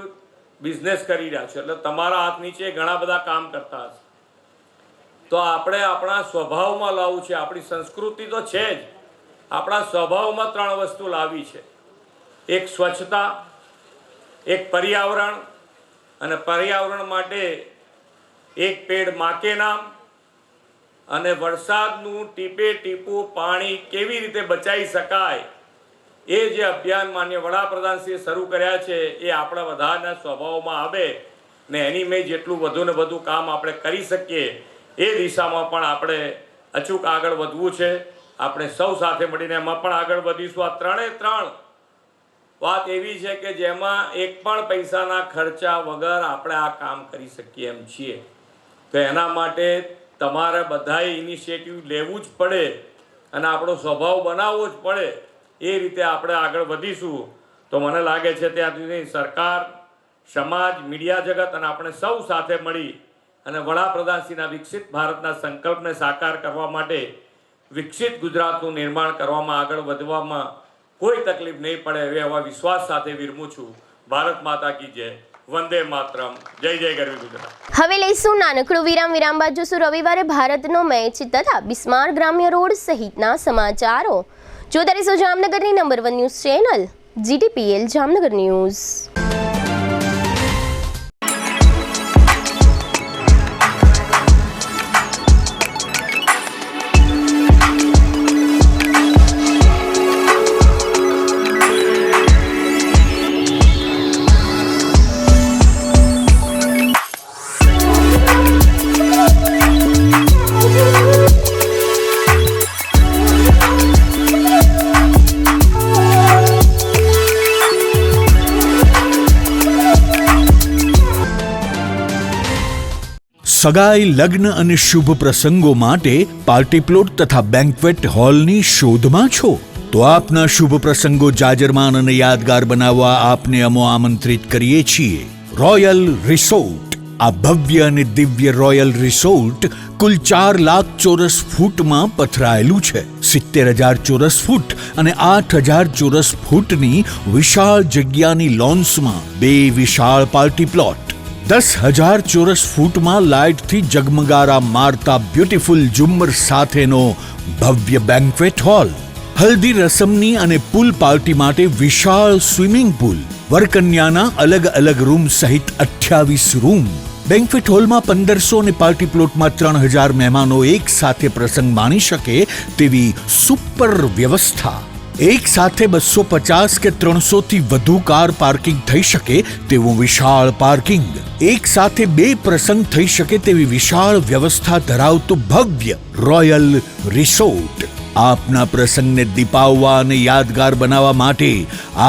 બિઝનેસ કરી રહ્યા છો, એટલે તમારા હાથ નીચે ઘણા બધા કામ કરતા હશે, તો આપણે આપણા સ્વભાવમાં લાવવું છે. આપણી સંસ્કૃતિ તો છે જ, આપણા સ્વભાવમાં 3 વસ્તુ લાવવી છે. એક સ્વચ્છતા, એક પર્યાવરણ, અને પર્યાવરણ માટે એક પેડ માં કે નામ, અને વરસાદનું ટીપે ટીપું પાણી કેવી રીતે બચાવી શકાય, એ જે અભિયાન માન્ય વડાપ્રધાનશ્રીએ શરૂ કર્યા છે, એ આપણા બધાના સ્વભાવમાં આવે ને એની મેં જેટલું વધુ ને વધુ કામ આપણે કરી શકીએ એ દિશામાં પણ આપણે અચૂક આગળ વધવું છે. આપણે સૌ સાથે મળીને એમાં પણ આગળ વધીશું. આ 3 વાત એવી છે કે જેમાં એક પણ પૈસાના ખર્ચા વગર આપણે આ કામ કરી શકીએ એમ છીએ. તો એના માટે તમારે બધાએ ઇનિશિયેટિવ લેવું જ પડે અને આપણો સ્વભાવ બનાવવો જ પડે. એ રીતે આપણે આગળ વધીશું તો મને લાગે છે ત્યાં સુધી સરકાર, સમાજ, મીડિયા જગત અને આપણે સૌ સાથે મળી અને વડાપ્રધાનશ્રીના વિકસિત ભારતના સંકલ્પને સાકાર કરવા માટે વિકસિત ગુજરાતનું નિર્માણ કરવામાં આગળ વધવામાં કોઈ તકલીફ નહીં પડે એવા વિશ્વાસ સાથે વિરમું છું. ભારત માતા કી જય. વંદે માતરમ. જય જય ગરવી ગુજરાત. હવે લઈશું નાનકડું વિરામ બાદ જોશું રવિવારે ભારતનો મેચ તથા બિસ્માર ગ્રામ્ય રોડ સહિતના સમાચારો. જોતા રહેશો જામનગરની number 1 news channel GTPL Jamnagar news. સગાઈ, લગ્ન અને શુભ પ્રસંગો માટે પાર્ટી પ્લોટ તથા બેન્ક્વેટ હોલની શોધમાં છો તો આપના શુભ પ્રસંગો જાજરમાન અને યાદગાર બનાવવા આપને અમો આમંત્રિત કરીએ છીએ રોયલ રિસોર્ટ. આ ભવ્ય અને દિવ્ય રોયલ રિસોર્ટ કુલ 4 લાખ ચોરસ ફૂટમાં પથરાયેલું છે. 70,000 ચોરસ ફૂટ અને 8,000 ચોરસ ફૂટની વિશાળ જગ્યાની લોન્સમાં 2 વિશાળ પાર્ટી પ્લોટ, 10,000 ચોરસ ફૂટમાં લાઇટથી જગમગારા મારતા બ્યુટીફુલ ઝુમ્મર સાથેનો ભવ્ય બેન્ક્વેટ હોલ, હલ્દી રસમની અને પૂલ પાર્ટી માટે વિશાળ સ્વિમિંગ પૂલ, વરકન્યાના અલગ અલગ રૂમ સહિત 28 રૂમ. બેન્ક્વેટ હોલમાં 1500 અને પાર્ટી પ્લોટમાં 3,000 મહેમાનો એક સાથે પ્રસંગ માણી શકે તેવી સુપર વ્યવસ્થા. એક સાથે 250 કે 300 થી વધુ કાર પાર્કિંગ થઈ શકે તેવું વિશાળ પાર્કિંગ, એક સાથે 2 પ્રસંગ થઈ શકે તેવી વિશાળ વ્યવસ્થા ધરાવતું ભવ્ય રોયલ રિસોર્ટ. આપના પ્રસંગને દીપાવવા અને યાદગાર બનાવવા માટે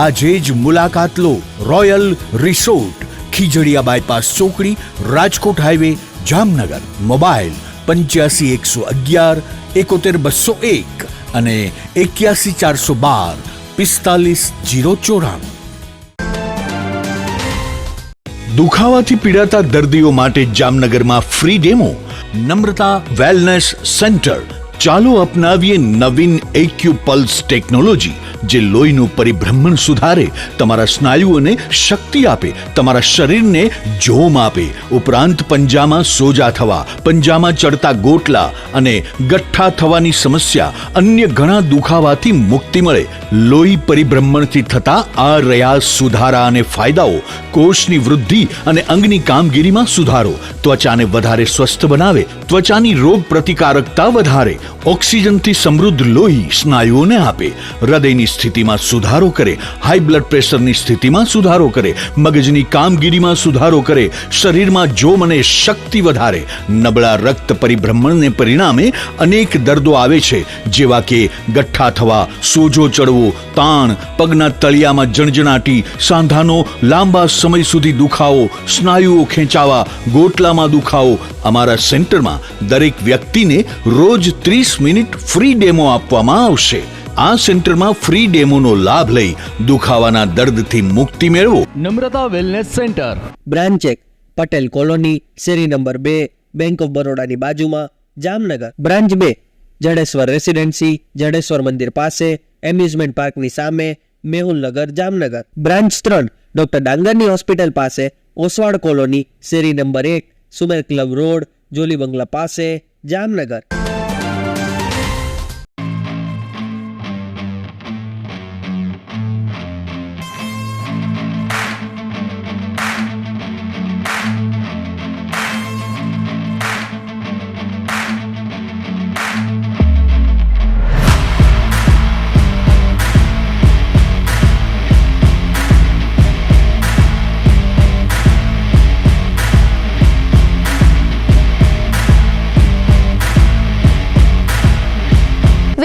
આજે જ મુલાકાત લો રોયલ રિસોર્ટ, ખીજડીયા બાયપાસ ચોકડી, રાજકોટ હાઈવે, જામનગર. મોબાઈલ 85 111 71 201 અને 81 412 45 094. દુખાવાથી પીડાતા દર્દીઓ માટે જામનગરમાં ફ્રી ડેમો. નમ્રતા વેલનેસ સેન્ટર. ચાલો અપનાવીએ નવીન એક્યુપલ્સ ટેકનોલોજી જે લોહીનું પરિભ્રમણ સુધારે, તમારા સ્નાયુઓને શક્તિ આપે, તમારા શરીરને જોમ આપે, ઉપરાંત પંજામાં સોજા થવા, પંજામાં ચડતા ગોટલા અને ગઠ્ઠા થવાની સમસ્યા, અન્ય ઘણા દુખાવાથી મુક્તિ મળે. લોહી પરિભ્રમણથી થતા આ રહ્યા સુધારા અને ફાયદાઓ. કોષની વૃદ્ધિ અને અંગની કામગીરીમાં સુધારો, ત્વચાને વધારે સ્વસ્થ બનાવે, ત્વચાની રોગ પ્રતિકારકતા વધારે, ઓક્સિજનથી સમૃદ્ધ લોહી સ્નાયુઓને આપે, હૃદયની સ્થિતિમાં સુધારો કરે, હાઈ બ્લડ પ્રેશરની સ્થિતિમાં સુધારો કરે, મગજની કામગીરીમાં સુધારો કરે, શરીરમાં જોમ અને શક્તિ વધારે. નબળા રક્ત પરિભ્રમણને પરિણામે અનેક દર્દો આવે છે, જેવા કે ગઠ્ઠા થવા, સોજો ચડવો, તાણ, પગના તળિયામાં જણજણાટી, સાંધાનો લાંબા સમય સુધી દુખાવો, સ્નાયુઓ ખેંચાવા, ગોટલામાં દુખાવો. અમારા સેન્ટરમાં દરેક વ્યક્તિને રોજ 30 મિનિટ ફ્રી ડેમો આપવામાં આવશે. આ સેન્ટરમાં ફ્રી ડેમોનો લાભ લઈ દુખાવાના દર્દથી મુક્તિ મેળવો. Namrata Wellness Centre, branch 1 Patel Colony, શેરી નંબર 2, બેંક ઓફ બરોડાની બાજુમાં, જામનગર. બ્રાન્ચ 2 જડેશ્વર રેસિડેન્સી, જડેશ્વર મંદિર પાસે, એમ્યુઝમેન્ટ પાર્કની સામે, મેહુલનગર, જામનગર. બ્રાન્ચ 3 ડોક્ટર ડાંગરની હોસ્પિટલ પાસે, ઓસવાડ કોલોની, શેરી number 1, Sumer Club Road, Jolly Bungalow પાસે, જામનગર.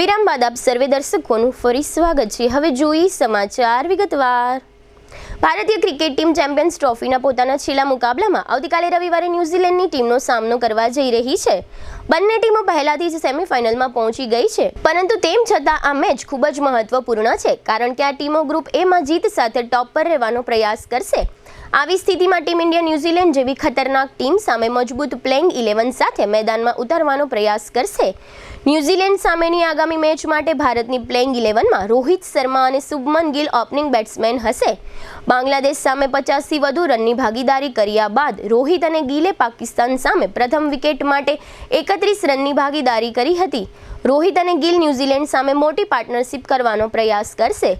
વિરામ બાદ આપ સર્વે દર્શકોનું ફરી સ્વાગત છે. હવે જોઈએ સમાચાર વિગતવાર. ભારતીય ક્રિકેટ ટીમ ચેમ્પિયન્સ ટ્રોફીના પોતાના છેલ્લા મુકાબલામાં આવતીકાલે રવિવારે ન્યૂઝીલેન્ડની ટીમનો સામનો કરવા જઈ રહી છે. બંને ટીમો પહેલાથી જ સેમીફાઇનલમાં પહોંચી ગઈ છે, પરંતુ તેમ છતાં આ મેચ ખૂબ જ મહત્વપૂર્ણ છે, કારણ કે આ ટીમો ગ્રુપ એમાં જીત સાથે ટોપ પર રહેવાનો પ્રયાસ કરશે. આવી સ્થિતિમાં ટીમ ઇન્ડિયા ન્યૂઝીલેન્ડ જેવી ખતરનાક ટીમ સામે મજબૂત પ્લેઇંગ 11 સાથે મેદાનમાં ઉતારવાનો પ્રયાસ કરશે. ન્યૂઝીલેન્ડ સામેની આગામી મેચ માટે ભારતની પ્લેઇંગ 11માં રોહિત શર્મા અને શુભમન ગિલ ઓપનિંગ બેટ્સમેન હશે. બાંગ્લાદેશ સામે 50થી વધુ રનની ભાગીદારી કર્યા બાદ રોહિત અને ગિલે પાકિસ્તાન સામે પ્રથમ વિકેટ માટે 31 રનની ભાગીદારી કરી હતી. રોહિત અને ગિલ ન્યૂઝીલેન્ડ સામે મોટી પાર્ટનરશિપ કરવાનો પ્રયાસ કરશે.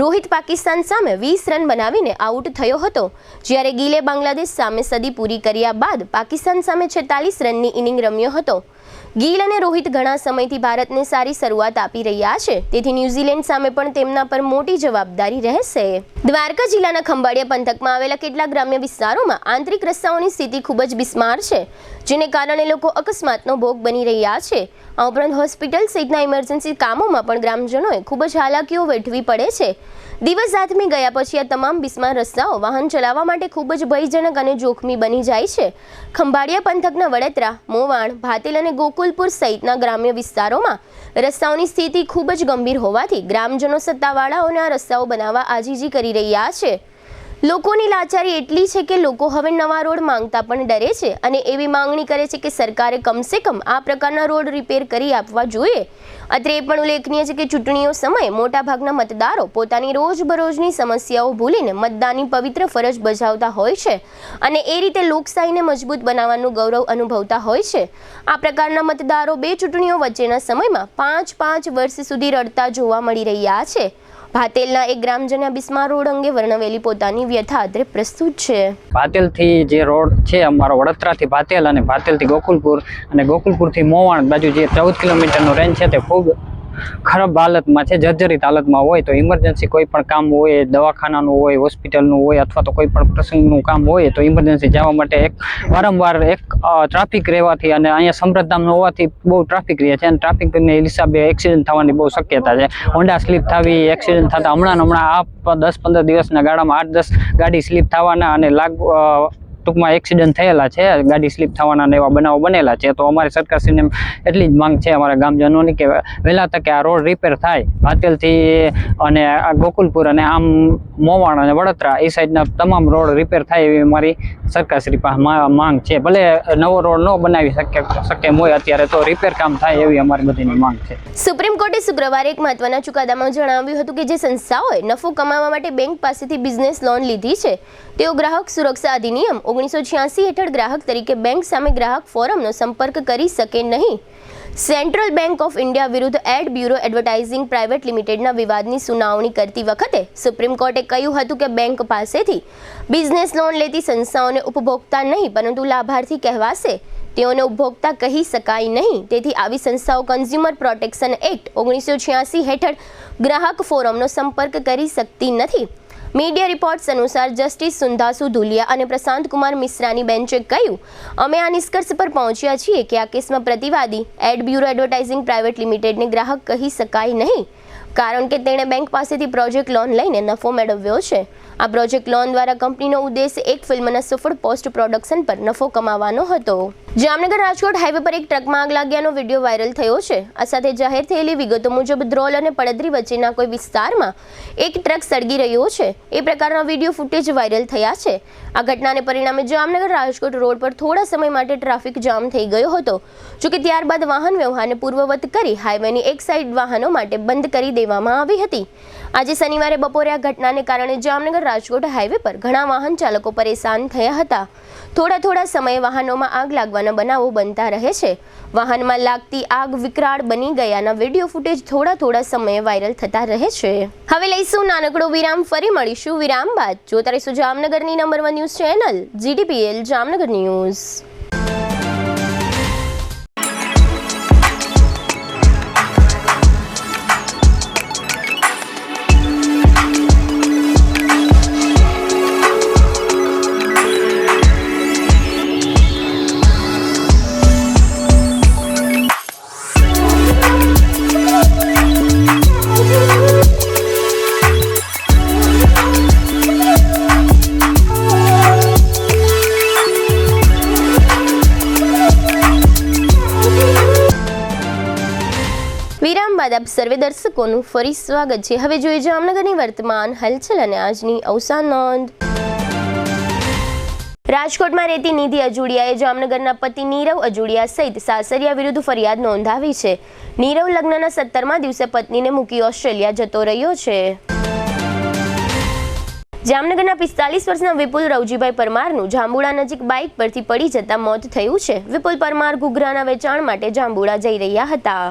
રોહિત પાકિસ્તાન સામે 20 રન બનાવીને આઉટ થયો હતો, જ્યારે ગિલે બાંગ્લાદેશ સામે સદી પૂરી કર્યા બાદ પાકિસ્તાન સામે 46 રનની ઇનિંગ રમ્યો હતો. ગિલ અને રોહિત ઘણા સમયથી ભારતને સારી શરૂઆત આપી રહ્યા છે, તેથી ન્યૂઝીલેન્ડ સામે પણ તેમના પર મોટી જવાબદારી રહેશે. દ્વારકા જિલ્લાના ખંભાળિયા પંથકમાં આવેલા કેટલાક ગ્રામ્ય વિસ્તારોમાં આંતરિક રસ્તાઓની સ્થિતિ ખૂબ જ બિસ્માર છે, જેને કારણે લોકો અકસ્માતનો ભોગ બની રહ્યા છે. આ ઉપરાંત હોસ્પિટલ સહિતના ઇમરજન્સી કામોમાં પણ ગ્રામજનોએ ખૂબ જ હાલાકીઓ વેઠવી પડે છે. દિવસ આથમી ગયા પછી આ તમામ બિસ્માર રસ્તાઓ વાહન ચલાવવા માટે ખૂબ જ ભયજનક અને જોખમી બની જાય છે. ખંભાળિયા પંથકના વડોદરા, મોવાણ, ભાતેલ અને ગોકુલપુર સહિતના ગ્રામ્ય વિસ્તારોમાં રસ્તાઓની સ્થિતિ ખૂબ જ ગંભીર હોવાથી ગ્રામજનો સત્તાવાળાઓને આ રસ્તાઓ બનાવવા આજીજી કરી રહ્યા છે. લોકોની લાચારી એટલી છે કે લોકો હવે નવા રોડ માંગતા પણ ડરે છે અને એવી માંગણી કરે છે કે સરકારે કમસે કમ આ પ્રકારના રોડ રિપેર કરી આપવા જોઈએ. અત્રે એ પણ ઉલ્લેખનીય છે કે ચૂંટણીઓ સમયે મોટાભાગના મતદારો પોતાની રોજબરોજની સમસ્યાઓ ભૂલીને મતદાનની પવિત્ર ફરજ બજાવતા હોય છે અને એ રીતે લોકશાહીને મજબૂત બનાવવાનું ગૌરવ અનુભવતા હોય છે. આ પ્રકારના મતદારો બે ચૂંટણીઓ વચ્ચેના સમયમાં 5 વર્ષ સુધી રડતા જોવા મળી રહ્યા છે. ભાતેલના એક ગ્રામજને બિસ્માર રોડ અંગે વર્ણવેલી પોતાની વ્યથા અત્રે પ્રસ્તુત છે. ભાતેલથી જે રોડ છે અમારો વડોદરાથી ભાતેલ અને ભાતેલથી ગોકુલપુર અને ગોકુલપુરથી મોવાણ બાજુ જે 14 કિલોમીટરનો રેન્જ છે તે ખૂબ ખરાબ હાલતમાં છે, જર્જરિત હાલતમાં હોય તો ઇમરજન્સી કોઈ પણ કામ હોય, દવાખાનાનું હોય, હોસ્પિટલનું હોય અથવા તો કોઈ પણ પ્રસંગનું કામ હોય તો ઇમરજન્સી જવા માટે વારંવાર ટ્રાફિક રહેવાથી અને અહીંયા સમૃદ્ધામનું હોવાથી બહુ ટ્રાફિક રહે છે અને ટ્રાફિકને હિસાબે એક્સિડન્ટ થવાની બહુ શક્યતા છે. હોન્ડા સ્લીપ થવી, એક્સિડન્ટ થતા હમણાં આ 10-15 દિવસના ગાળામાં 8-10 ગાડી સ્લીપ થવાના અને ટૂંકમાં એક્સિડન્ટ થયેલા છે, ગાડી સ્લીપ થવાના એવા બનાવો બનેલા છે. તો અમારી સરકારશ્રીને એટલી જ માંગ છે અમારા ગામજનોની કે વહેલા તકે આ રોડ રિપેર થાય. ભાતેલથી અને આ ગોકુલપુર અને આમ મોવાણ અને વડોદરા એ સાઈડના તમામ રોડ રિપેર થાય એવી અમારી સરકારશ્રી પાસે માંગ છે. ભલે નવો રોડ ન બનાવી શકે હોય અત્યારે તો રિપેર કામ થાય એવી અમારી બધીની માંગ છે. સુપ્રીમ કોર્ટે શુક્રવારે એક મહત્વના ચુકાદામાં જણાવ્યું હતું કે જે સંસ્થાઓએ નફો કમાવા માટે બેંક પાસેથી બિઝનેસ લોન લીધી છે તેઓ ગ્રાહક સુરક્ષા અધિનિયમ 1986 હેઠળ ગ્રાહક તરીકે બેંક સામે ગ્રાહક ફોરમનો સંપર્ક કરી શકે નહીં. સેન્ટ્રલ બેંક ઓફ ઇન્ડિયા વિરુદ્ધ એડ બ્યુરો એડવર્ટાઇઝિંગ પ્રાઇવેટ લિમિટેડના વિવાદની સુનાવણી કરતી વખતે સુપ્રીમ કોર્ટે કહ્યું હતું કે બેંક પાસેથી બિઝનેસ લોન લેતી સંસ્થાઓને ઉપભોક્તા નહીં પરંતુ લાભાર્થી કહેવાશે. તેઓને ઉપભોક્તા કહી શકાય નહીં. તેથી આવી સંસ્થાઓ કન્ઝ્યુમર પ્રોટેક્શન એક્ટ 1986 હેઠળ ગ્રાહક ફોરમનો સંપર્ક કરી શકતી નથી. મીડિયા રિપોર્ટ્સ અનુસાર જસ્ટિસ સુંધાસુ ધુલિયા અને પ્રશાંત કુમાર મિશ્રાની બેન્ચે કહ્યું, અમે આ નિષ્કર્ષ પર પહોંચ્યા છીએ કે આ કેસમાં પ્રતિવાદી એડ બ્યુરો એડવર્ટાઇઝિંગ પ્રાઇવેટ લિમિટેડને ગ્રાહક કહી શકાય નહીં, કારણ કે તેણે બેંક પાસેથી પ્રોજેક્ટ લોન લઈને નફો મેળવ્યો છે. આ પ્રોજેક્ટ લોન દ્વારા કંપનીનો ઉદ્દેશ એક ફિલ્મના સફળ પોસ્ટ પ્રોડક્શન પર નફો કમાવાનો હતો. જામનગર રાજકોટ હાઈવે પર એક ટ્રકમાં આગ લાગ્યાનો વિડીયો વાયરલ થયો છે. આ સાથે જાહેર થયેલી વિગતો મુજબ ધ્રોલ અને પડદરી વચ્ચેના કોઈ વિસ્તારમાં એક ટ્રક સળગી રહ્યો છે એ પ્રકારના વિડીયો ફૂટેજ વાયરલ થયા છે. આ ઘટનાને પરિણામે જામનગર રાજકોટ રોડ પર થોડા સમય માટે ટ્રાફિક જામ થઈ ગયો હતો. જોકે ત્યારબાદ વાહન વ્યવહારને પૂર્વવત કરી હાઈવેની એક સાઈડ વાહનો માટે બંધ કરી દેવામાં આવી હતી. આજે શનિવારે બપોરે આ ઘટનાને કારણે જામનગર રાજકોટ હાઈવે પર ઘણા વાહન ચાલકો પરેશાન થયા હતા. થોડા સમયે વાહનોમાં આગ લાગવાના બનાવો બનતા રહે છે. વાહનમાં લાગતી આગ વિકરાળ બની ગયાના વિડીયો ફૂટેજ થોડા સમયે વાયરલ થતા રહે છે. હવે લઈશું નાનકડો વિરામ, ફરી મળીશું વિરામ બાદ. જોતા રહીશું જામનગરની number 1 news channel GTPL Jamnagar news. વિરામ બાદ આપ સર્વે દર્શકોનું ફરી સ્વાગત છે. હવે જોઈએ જામનગરની વર્તમાન હલચલ અને આજની અવસાન નોંધ. રાજકોટમાં રહેતી નિધિ અજુડિયાએ જામનગરના પતિ નીરવ અજુડિયા સહિત સાસરિયા વિરુદ્ધ ફરિયાદ નોંધાવી છે. નીરવ લગ્નના 17મા દિવસે પત્નીને મૂકી ઓસ્ટ્રેલિયા જતો રહ્યો છે. જામનગરના 45 વર્ષના વિપુલ રવજીભાઈ પરમારનું જાંબુડા નજીક બાઇક પરથી પડી જતા મોત થયું છે. વિપુલ પરમાર ઘૂઘરાના વેચાણ માટે જાંબુડા જઈ રહ્યા હતા.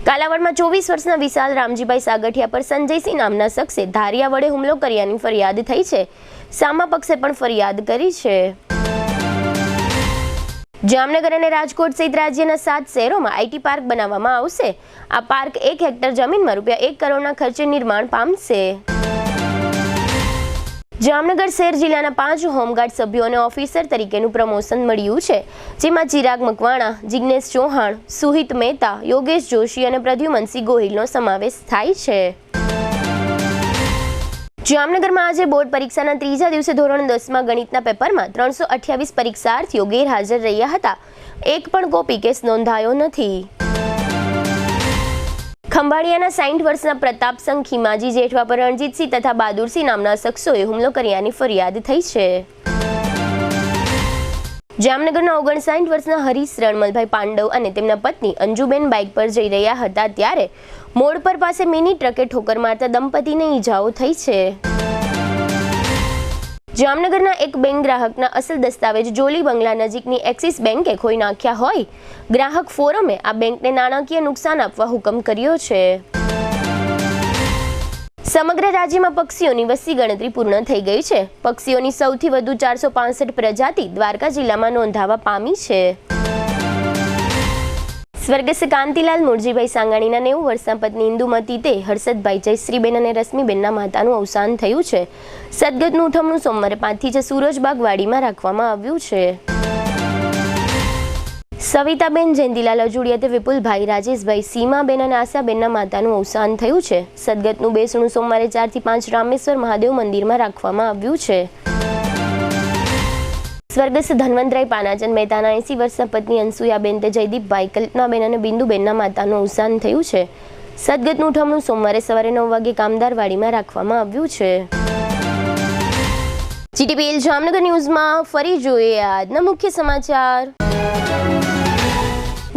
કાલાવડમાં 24 વર્ષના વિશાલ રામજીભાઈ સાગઠિયા પર સંજયસિંહ નામના શખ્સે ધારિયા વડે હુમલો કર્યાની ફરિયાદ થઈ છે. સામા પક્ષે પણ ફરિયાદ કરી છે. જામનગર અને રાજકોટ સહિત રાજ્યના 7 શહેરોમાં આઈટી પાર્ક બનાવવામાં આવશે. આ પાર્ક 1 હેક્ટર જમીનમાં ₹1 કરોડના ખર્ચે નિર્માણ પામશે. જામનગર શહેર જિલ્લાના 5 હોમગાર્ડ સભ્યોને ઓફિસર તરીકેનું પ્રમોશન મળ્યું છે, જેમાં ચિરાગ મકવાણા, જિગ્નેશ ચૌહાણ, સુહિત મહેતા, યોગેશ જોશી અને પ્રદ્યુમનસિંહ ગોહિલનો સમાવેશ થાય છે. જામનગરમાં આજે બોર્ડ પરીક્ષાના 3જા દિવસે ધોરણ 10માં ગણિતના પેપરમાં 328 પરીક્ષાર્થીઓ ગેરહાજર રહ્યા હતા. એક પણ કોપી કેસ નોંધાયો નથી. ખંભાળિયાના 60 વર્ષના પ્રતાપસંગ ખીમાજી જેઠવા પર રણજીતસિંહ તથા બહાદુરસિંહ નામના શખ્સોએ હુમલો કર્યાની ફરિયાદ થઈ છે. જામનગરના 59 વર્ષના હરીશ રણમલભાઈ પાંડવ અને તેમના પત્ની અંજુબેન બાઇક પર જઈ રહ્યા હતા ત્યારે મોડ પર પાસે મિની ટ્રકે ઠોકર મારતા દંપતીને ઈજાઓ થઈ છે. જામનગરના એક બેંક ગ્રાહકના અસલ દસ્તાવેજ જોલી બંગલા નજીકની એક્સિસ બેંકે ખોઈ નાખ્યા હોય ગ્રાહક ફોરમે આ બેંકને નાણાકીય નુકસાન આપવા હુકમ કર્યો છે. સમગ્ર રાજ્યમાં પક્ષીઓની વસ્તી ગણતરી પૂર્ણ થઈ ગઈ છે. પક્ષીઓની સૌથી વધુ 465 પ્રજાતિ દ્વારકા જિલ્લામાં નોંધાવા પામી છે. સ્વર્ગસ્થ કાંતિલાલ મુરજીભાઈ સાંગાણીના 90 વર્ષના પત્ની ઇન્દુમતી તે હર્ષદભાઈ જયશ્રીબેન અને રશ્મિબેનના માતાનું અવસાન થયું છે. સદગતનું ઉઠમણું સોમવારે 5 થી સુરજબાગ વાડીમાં રાખવામાં આવ્યું છે. સવિતાબેન જયંતિલાલ અજુડિયા તે વિપુલભાઈ, રાજેશભાઈ, સીમાબેન અને આશાબેનના માતાનું અવસાન થયું છે. સદગતનું બેસણું સોમવારે 4 થી 5 રામેશ્વર મહાદેવ મંદિરમાં રાખવામાં આવ્યું છે. સ્વર્ગસ્થ ધનવંતરાય પાનાચંદ મહેતાના 80 વર્ષના પત્ની અનસુયાબેન તે જયદીપભાઈ, કલ્પનાબેન અને બિંદુબેનના માતાનું અવસાન થયું છે. સદગતનું ઉઠમણું સોમવારે સવારે 9 વાગે કામદારવાડીમાં રાખવામાં આવ્યું છે. GTPL જામનગર ન્યૂઝમાં ફરી જોઈએ આજના મુખ્ય સમાચાર.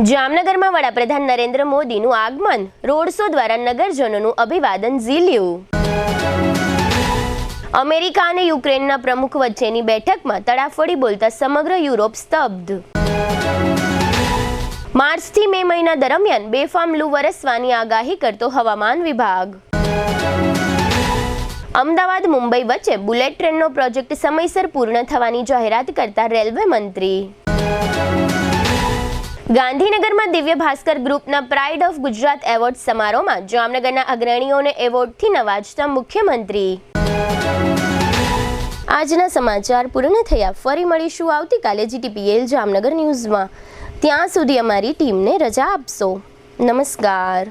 જામનગરમાં વડાપ્રધાન નરેન્દ્ર મોદીનું આગમન, રોડ શો દ્વારા નગરજનોનું અભિવાદન ઝીલ્યું. અમેરિકા અને યુક્રેનના પ્રમુખ વચ્ચેની બેઠકમાં તડાફડી બોલતા સમગ્ર યુરોપ સ્તબ્ધ. માર્ચથી મે મહિના દરમિયાન બેફામ લૂ વરસવાની આગાહી કરતો હવામાન વિભાગ. અમદાવાદ મુંબઈ વચ્ચે બુલેટ ટ્રેનનો પ્રોજેક્ટ સમયસર પૂર્ણ થવાની જાહેરાત કરતા રેલવે મંત્રી. ગાંધીનગરમાં દિવ્ય ભાસ્કર ગ્રુપના પ્રાઇડ ઓફ ગુજરાત એવોર્ડ સમારોહમાં જામનગરના અગ્રણીઓને એવોર્ડથી નવાજતા મુખ્યમંત્રી. આજના સમાચાર પૂર્ણ થયા. ફરી મળીશું આવતીકાલે GTPL જામનગર ન્યૂઝમાં. ત્યાં સુધી અમારી ટીમને રજા આપશો. નમસ્કાર.